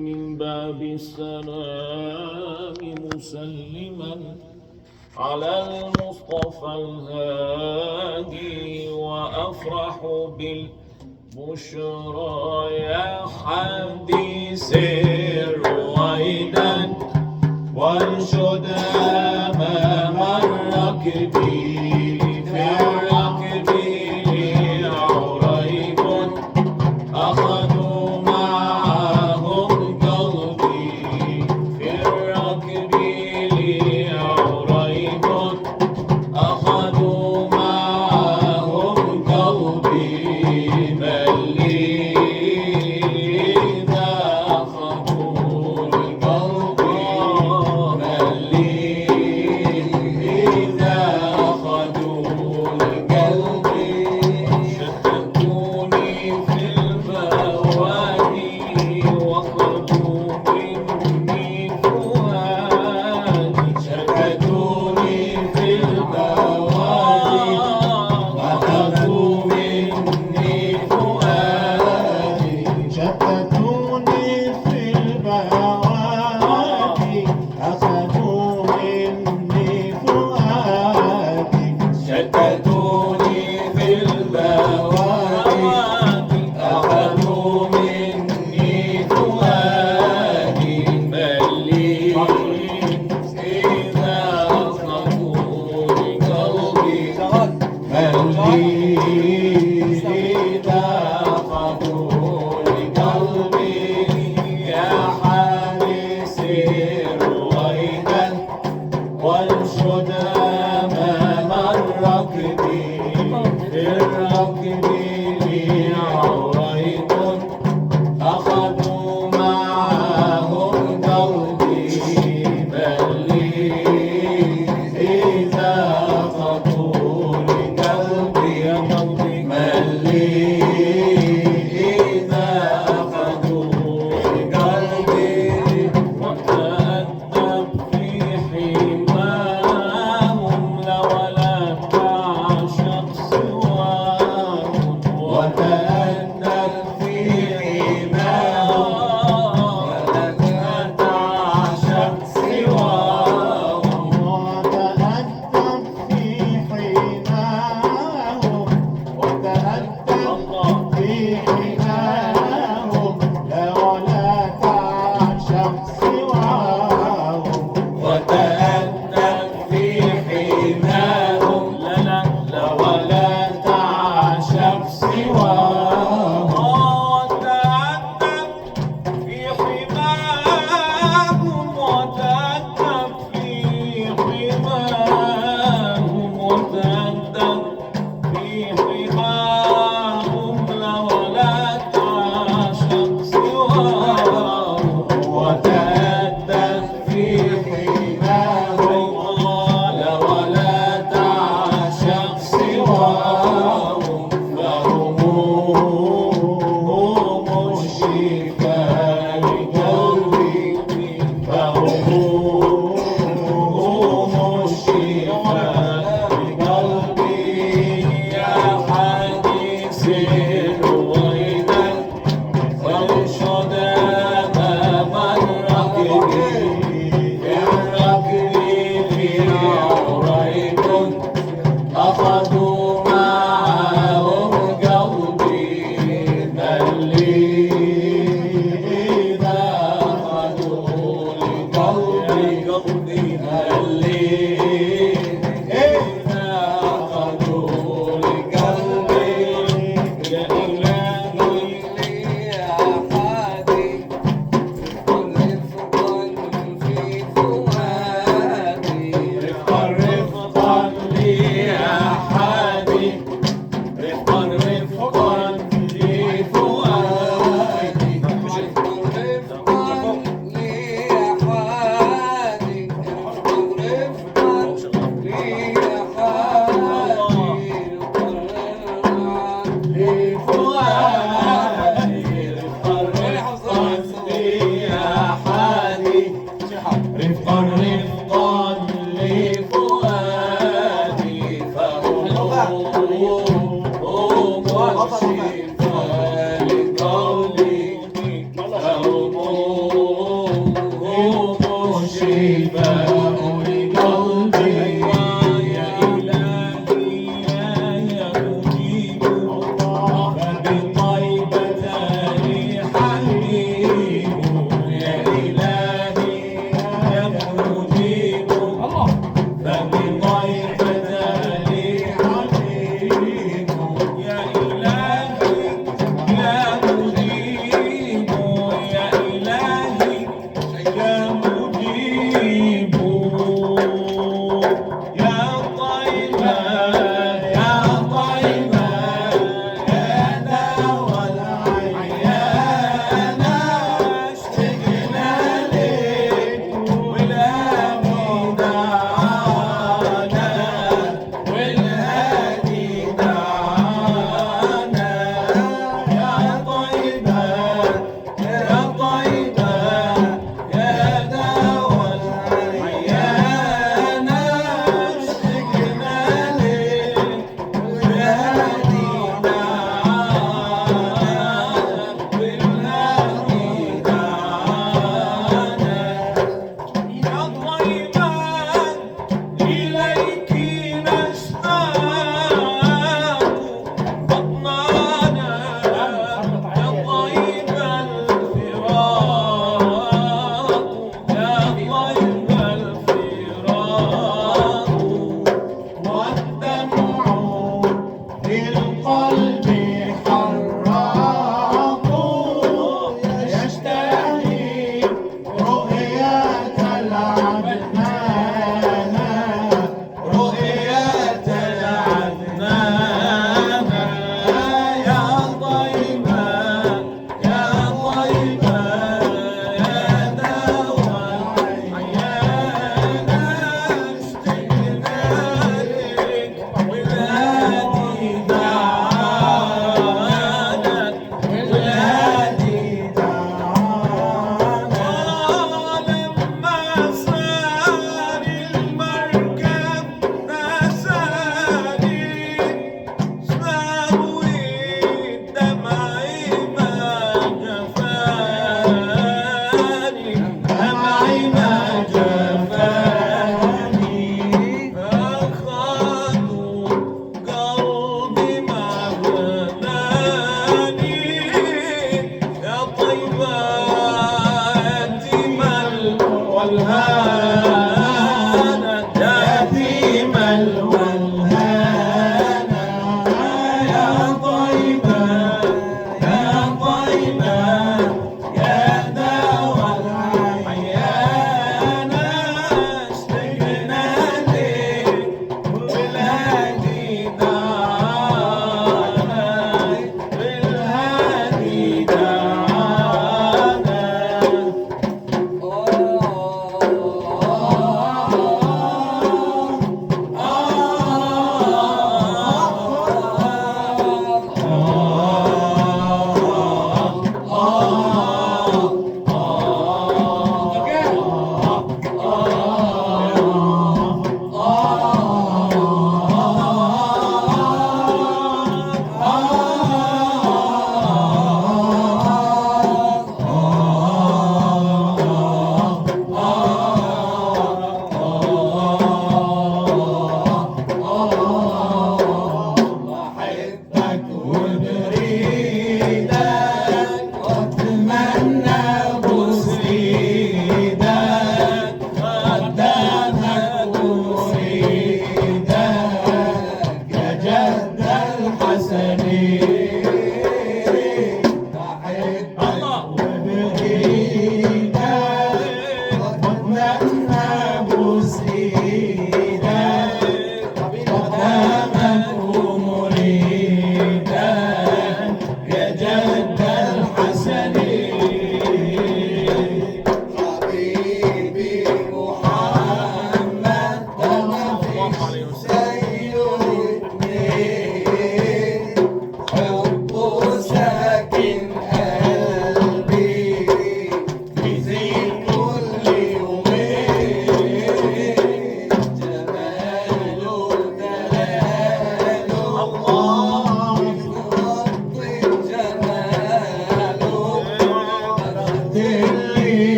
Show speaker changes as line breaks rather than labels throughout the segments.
من باب السلام مسلما على المصطفى الهادي، وأفرح بالبشرى يا حديث رويدا وانشد أمام الركب في الركب عريب أخذوا معهم قلبي في الركب عريب أخذوا معهم قلبي بل لي إذا أخذوا القلب بل لي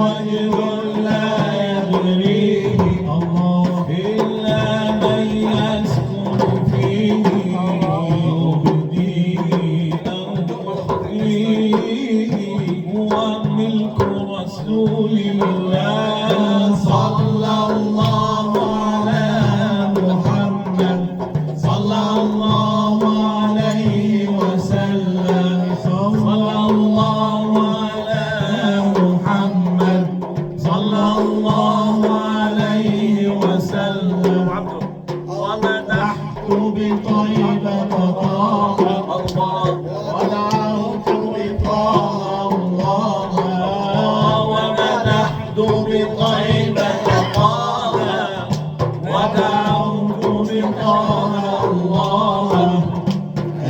وجه لا يغريه إلا من يسكن فيه يهديه أو يخفيه هو ملك رسول الله صلى الله على محمد صلى الله عليه وسلم صلى الله على محمد صلى الله عليه وسلم ومدحت بطيبة طه الله ودعوت بطه الله ومدحت بطيبة طه ودعوت بطه الله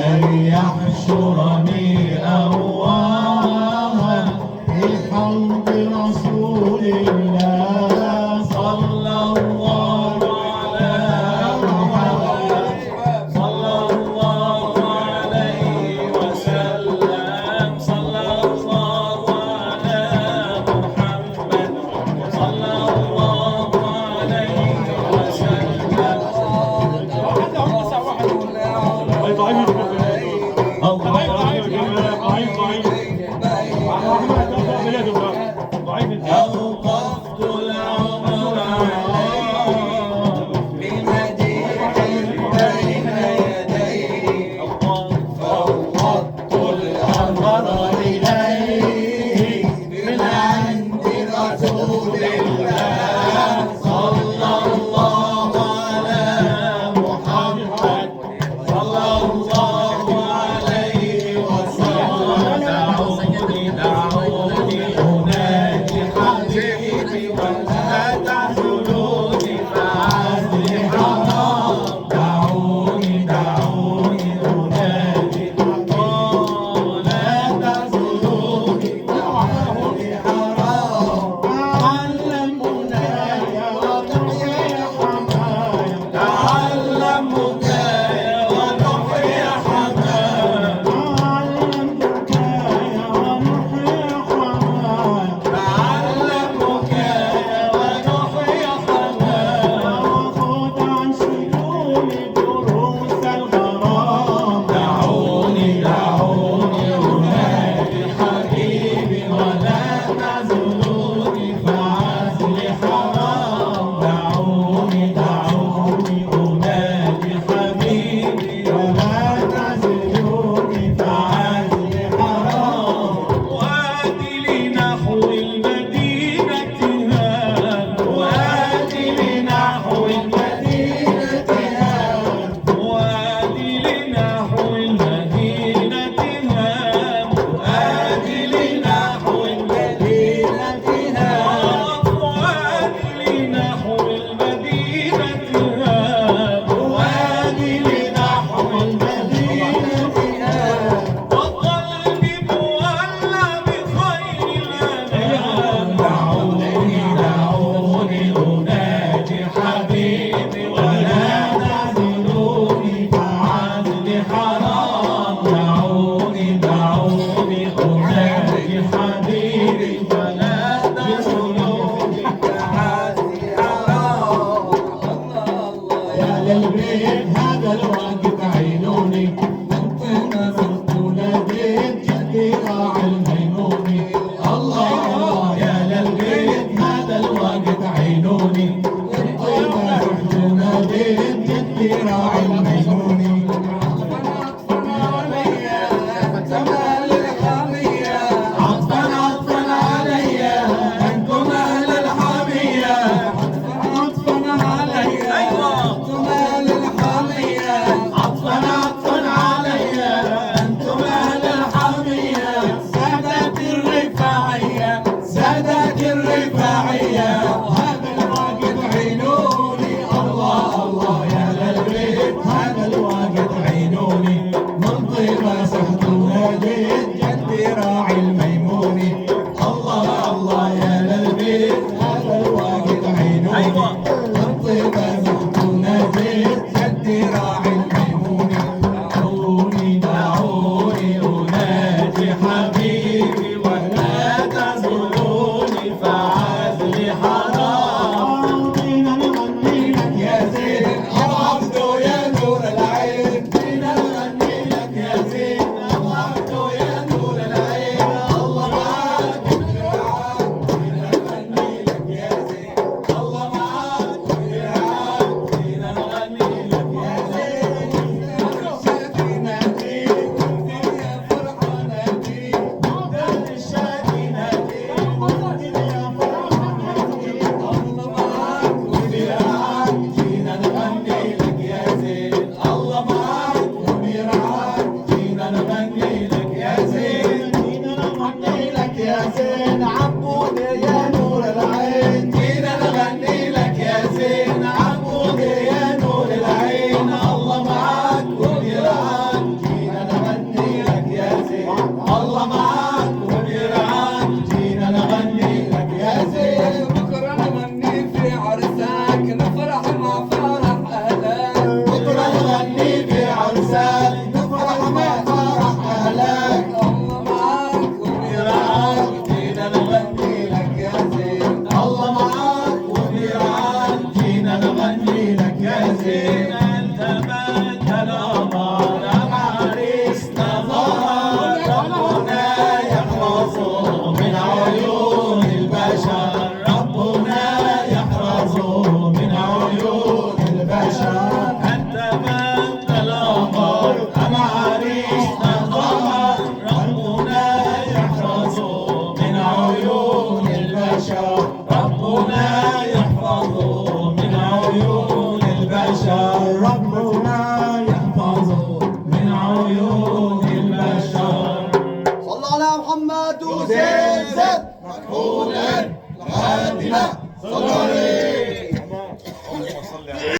أن يحشرني أواها في حوض رسول الله صلى الله على محمد صلى الله عليه وسلم صلى الله على محمد صلى الله عليه وسلم أوقفت العمر عليه بمديح بين يديه فوضت الأمر إليه من عند رسول الله صلى الله على محمد صلى الله عليه وسلم دعوني أناجي حبيبي ولا تحزنوني فعزلي حرام دعوني أناجي ولا تحزنوني فعزلي حرام تعلم منايا ونحيا حمايا تعلم بكايا ونحيا حمايا تعلم بكايا ونحيا حمايا تعلم بكايا ونحيا حمايا وخذ عن شجوني دروس الغرام دعوني أنادي حبيبي ولا تعزلوني فعزلي حرام دعوني أنادي حبيبي ولا تعزلوني فعزلي حرام وآتي لنحو المدينة هام وآتي لنحو المدينة هام وآتي لنحو المدينة هام وآتي لنحو المدينة هام وآتي لنحو المدينة هام وآتي لنحو المدينة هام وقلبي مولى بخير الأنام دعوني أنادي حبيبي ولا تعزلوني فعزلي حرام دعوني أنادي حبيبي ولا تعزلوني فعزلي حرام يا للبيت هذا الوقت عينوني انتنا صرت ناديت جدي راعي الميموني الله يا للبيت هذا الوقت عينوني انتنا صرت ناديت جدي راعي الميموني عطفا علي انتم اهل الحميه عطفا علي انتم اهل الحميه عطفا علي انتم اهل الحميه سادات الرفاعيه وهذا الوقت عينوني الله يا للبيت هذا الوقت عينوني من طيبه سحت وناديت جدي راعي الميموني الله يا للبيت هذا الوقت عينوني من طيبه سحت وناديت جدي راعي الميموني دعوني أنادي حبيبي ولا تزور نعبوني يا